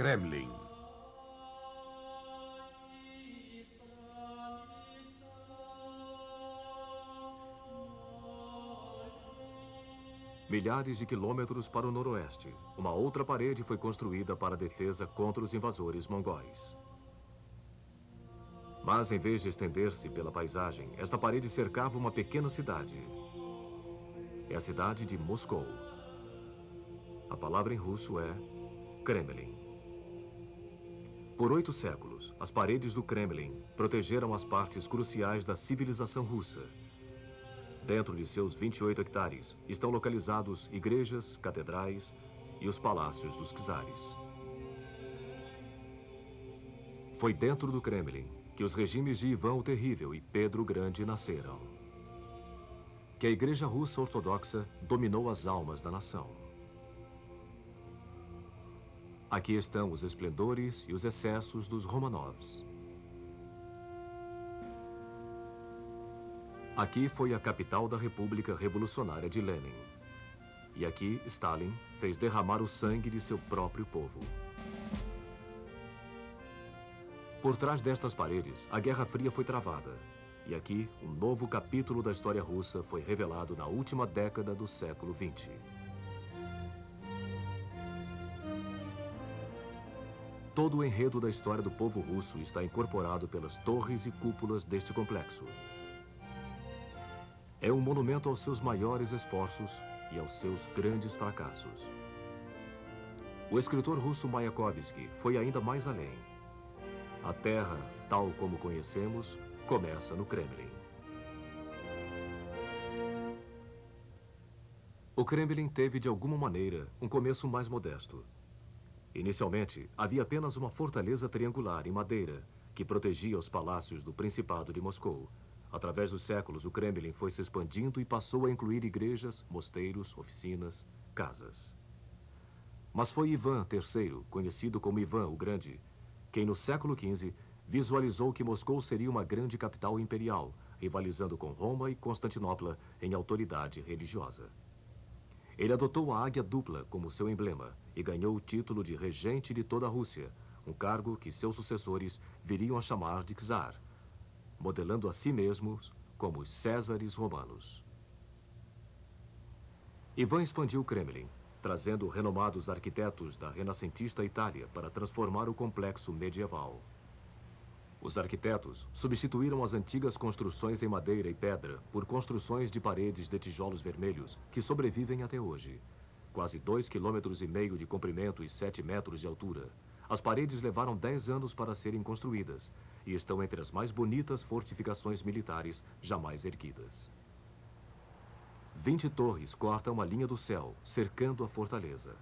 Kremlin. Milhares de quilômetros para o noroeste, uma outra parede foi construída para a defesa contra os invasores mongóis. Mas, em vez de estender-se pela paisagem, esta parede cercava uma pequena cidade. É a cidade de Moscou. A palavra em russo é Kremlin. Por 8 séculos, as paredes do Kremlin protegeram as partes cruciais da civilização russa. Dentro de seus 28 hectares estão localizados igrejas, catedrais e os palácios dos czares. Foi dentro do Kremlin que os regimes de Ivan o Terrível e Pedro o Grande nasceram. Que a Igreja Russa Ortodoxa dominou as almas da nação. Aqui estão os esplendores e os excessos dos Romanovs. Aqui foi a capital da República Revolucionária de Lenin. E aqui Stalin fez derramar o sangue de seu próprio povo. Por trás destas paredes, a Guerra Fria foi travada. E aqui, um novo capítulo da história russa foi revelado na última década do século XX. Todo o enredo da história do povo russo está incorporado pelas torres e cúpulas deste complexo. É um monumento aos seus maiores esforços e aos seus grandes fracassos. O escritor russo Mayakovsky foi ainda mais além. A Terra, tal como conhecemos, começa no Kremlin. O Kremlin teve, de alguma maneira, um começo mais modesto. Inicialmente, havia apenas uma fortaleza triangular em madeira que protegia os palácios do Principado de Moscou. Através dos séculos, o Kremlin foi se expandindo e passou a incluir igrejas, mosteiros, oficinas, casas. Mas foi Ivan III, conhecido como Ivan o Grande, quem no século XV visualizou que Moscou seria uma grande capital imperial, rivalizando com Roma e Constantinopla em autoridade religiosa. Ele adotou a águia dupla como seu emblema e ganhou o título de regente de toda a Rússia, um cargo que seus sucessores viriam a chamar de czar, modelando a si mesmos como os Césares romanos. Ivan expandiu o Kremlin, trazendo renomados arquitetos da renascentista Itália para transformar o complexo medieval. Os arquitetos substituíram as antigas construções em madeira e pedra por construções de paredes de tijolos vermelhos que sobrevivem até hoje. Quase 2,5 km de comprimento e 7 metros de altura. As paredes levaram 10 anos para serem construídas e estão entre as mais bonitas fortificações militares jamais erguidas. 20 torres cortam a linha do céu, cercando a fortaleza.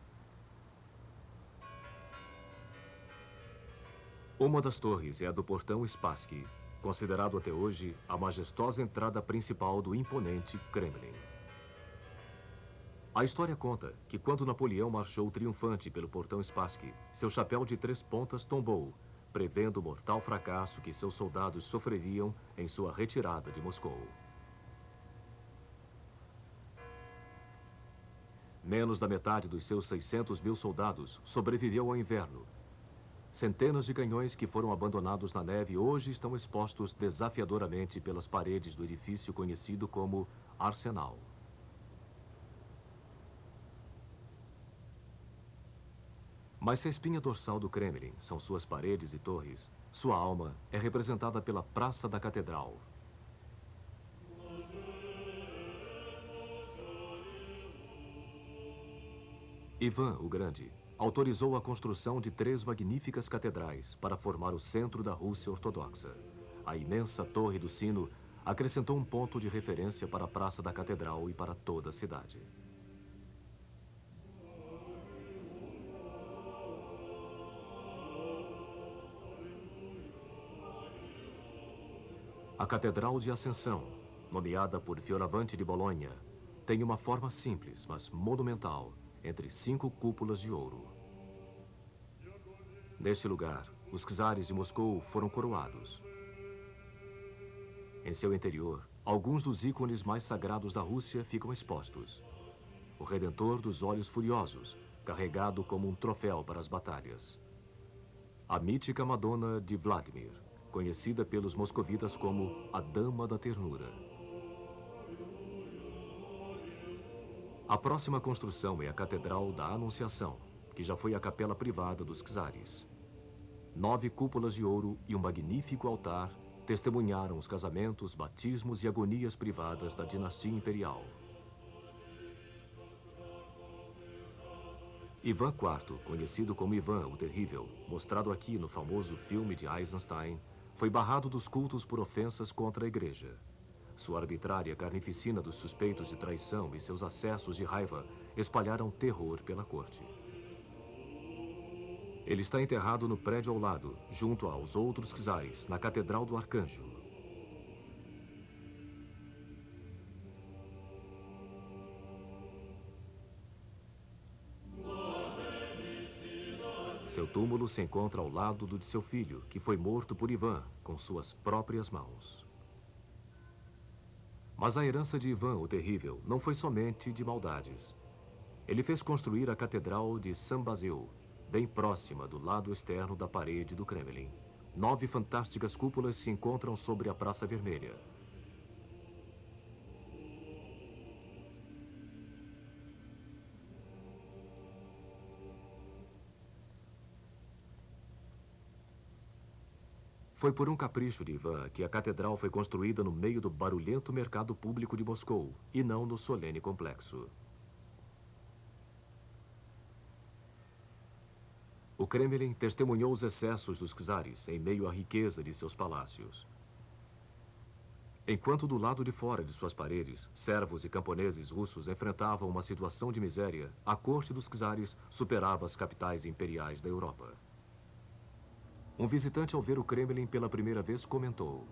Uma das torres é a do portão Spassky, considerado até hoje a majestosa entrada principal do imponente Kremlin. A história conta que quando Napoleão marchou triunfante pelo portão Spassky, seu chapéu de 3 pontas tombou, prevendo o mortal fracasso que seus soldados sofreriam em sua retirada de Moscou. Menos da metade dos seus 600 mil soldados sobreviveu ao inverno. Centenas de canhões que foram abandonados na neve hoje estão expostos desafiadoramente pelas paredes do edifício conhecido como Arsenal. Mas se a espinha dorsal do Kremlin são suas paredes e torres, sua alma é representada pela Praça da Catedral. Ivan o Grande autorizou a construção de 3 magníficas catedrais para formar o centro da Rússia Ortodoxa. A imensa Torre do Sino acrescentou um ponto de referência para a Praça da Catedral e para toda a cidade. A Catedral de Ascensão, nomeada por Fioravante de Bolonha, tem uma forma simples, mas monumental, entre 5 cúpulas de ouro. Neste lugar, os czares de Moscou foram coroados. Em seu interior, alguns dos ícones mais sagrados da Rússia ficam expostos. O Redentor dos Olhos Furiosos, carregado como um troféu para as batalhas. A mítica Madonna de Vladimir, conhecida pelos moscovitas como a Dama da Ternura. A próxima construção é a Catedral da Anunciação, que já foi a capela privada dos czares. 9 cúpulas de ouro e um magnífico altar testemunharam os casamentos, batismos e agonias privadas da dinastia imperial. Ivan IV, conhecido como Ivan o Terrível, mostrado aqui no famoso filme de Eisenstein, foi barrado dos cultos por ofensas contra a igreja. Sua arbitrária carnificina dos suspeitos de traição e seus acessos de raiva espalharam terror pela corte. Ele está enterrado no prédio ao lado, junto aos outros czares, na Catedral do Arcanjo. Seu túmulo se encontra ao lado do de seu filho, que foi morto por Ivan com suas próprias mãos. Mas a herança de Ivan o Terrível não foi somente de maldades. Ele fez construir a Catedral de São Basil, bem próxima do lado externo da parede do Kremlin. 9 fantásticas cúpulas se encontram sobre a Praça Vermelha. Foi por um capricho de Ivan que a catedral foi construída no meio do barulhento mercado público de Moscou, e não no solene complexo. O Kremlin testemunhou os excessos dos czares em meio à riqueza de seus palácios. Enquanto do lado de fora de suas paredes, servos e camponeses russos enfrentavam uma situação de miséria, a corte dos czares superava as capitais imperiais da Europa. Um visitante, ao ver o Kremlin pela primeira vez, comentou: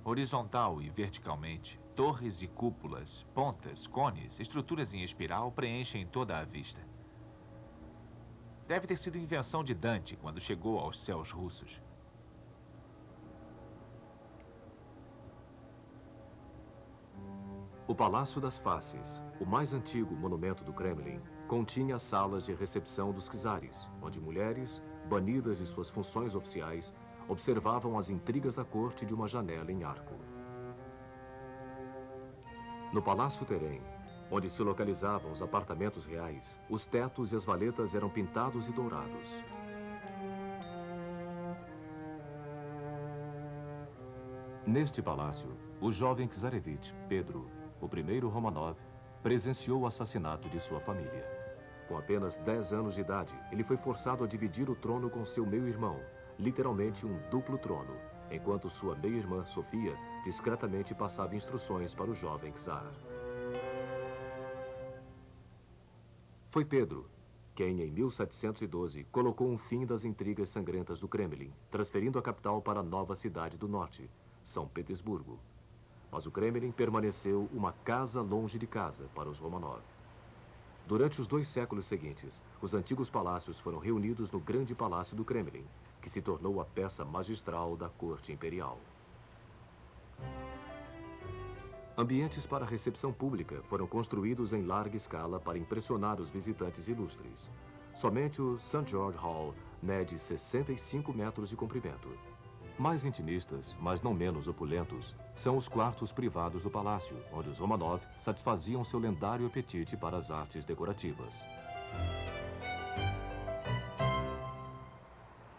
horizontal e verticalmente, torres e cúpulas, pontas, cones, estruturas em espiral preenchem toda a vista. Deve ter sido invenção de Dante quando chegou aos céus russos. O Palácio das Faces, o mais antigo monumento do Kremlin, continha salas de recepção dos czares, onde mulheres, banidas de suas funções oficiais, observavam as intrigas da corte de uma janela em arco. No Palácio Terem, onde se localizavam os apartamentos reais, os tetos e as valetas eram pintados e dourados. Neste palácio, o jovem czarevich Pedro, o primeiro Romanov, presenciou o assassinato de sua família. Com apenas 10 anos de idade, ele foi forçado a dividir o trono com seu meio-irmão, literalmente um duplo trono, enquanto sua meia-irmã, Sofia, discretamente passava instruções para o jovem czar. Foi Pedro quem, em 1712, colocou um fim das intrigas sangrentas do Kremlin, transferindo a capital para a nova cidade do norte, São Petersburgo. Mas o Kremlin permaneceu uma casa longe de casa para os Romanov. Durante os 2 séculos seguintes, os antigos palácios foram reunidos no Grande Palácio do Kremlin, que se tornou a peça magistral da corte imperial. Ambientes para recepção pública foram construídos em larga escala para impressionar os visitantes ilustres. Somente o St. George Hall mede 65 metros de comprimento. Mais intimistas, mas não menos opulentos, são os quartos privados do palácio, onde os Romanov satisfaziam seu lendário apetite para as artes decorativas.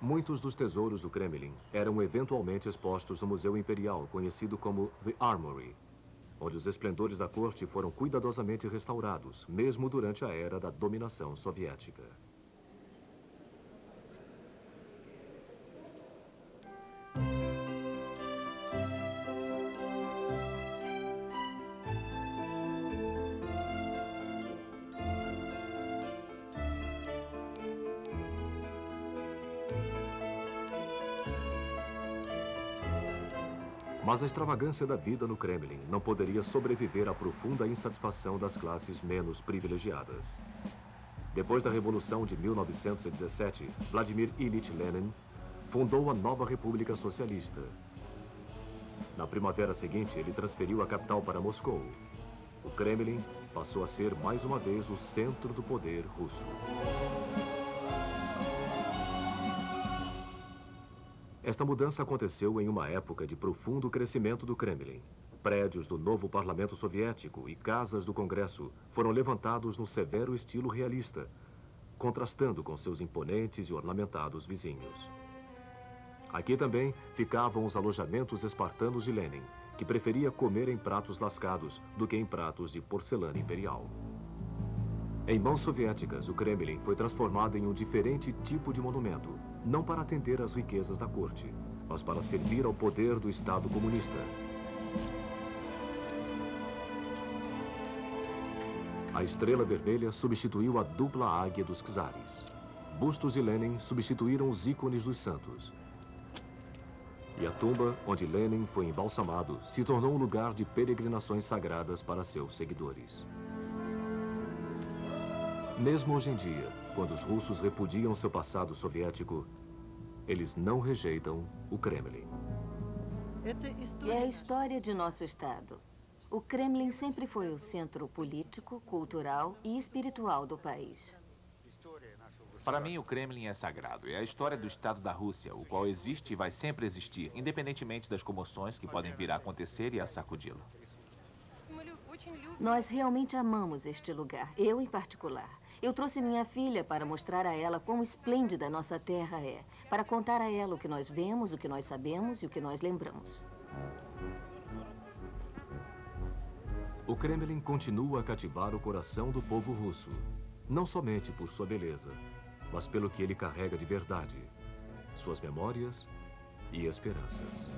Muitos dos tesouros do Kremlin eram eventualmente expostos no Museu Imperial, conhecido como The Armory, onde os esplendores da corte foram cuidadosamente restaurados, mesmo durante a era da dominação soviética. Mas a extravagância da vida no Kremlin não poderia sobreviver à profunda insatisfação das classes menos privilegiadas. Depois da Revolução de 1917, Vladimir Ilyich Lenin fundou a nova República Socialista. Na primavera seguinte, ele transferiu a capital para Moscou. O Kremlin passou a ser mais uma vez o centro do poder russo. Esta mudança aconteceu em uma época de profundo crescimento do Kremlin. Prédios do novo parlamento soviético e casas do Congresso foram levantados no severo estilo realista, contrastando com seus imponentes e ornamentados vizinhos. Aqui também ficavam os alojamentos espartanos de Lenin, que preferia comer em pratos lascados do que em pratos de porcelana imperial. Em mãos soviéticas, o Kremlin foi transformado em um diferente tipo de monumento, não para atender às riquezas da corte, mas para servir ao poder do Estado comunista. A estrela vermelha substituiu a dupla águia dos czares. Bustos de Lenin substituíram os ícones dos santos. E a tumba onde Lenin foi embalsamado se tornou um lugar de peregrinações sagradas para seus seguidores. Mesmo hoje em dia, quando os russos repudiam seu passado soviético, eles não rejeitam o Kremlin. É a história de nosso Estado. O Kremlin sempre foi o centro político, cultural e espiritual do país. Para mim, o Kremlin é sagrado. É a história do Estado da Rússia, o qual existe e vai sempre existir, independentemente das comoções que podem vir a acontecer e a sacudi-lo. Nós realmente amamos este lugar, eu em particular. Eu trouxe minha filha para mostrar a ela quão esplêndida nossa terra é, para contar a ela o que nós vemos, o que nós sabemos e o que nós lembramos. O Kremlin continua a cativar o coração do povo russo, não somente por sua beleza, mas pelo que ele carrega de verdade, suas memórias e esperanças.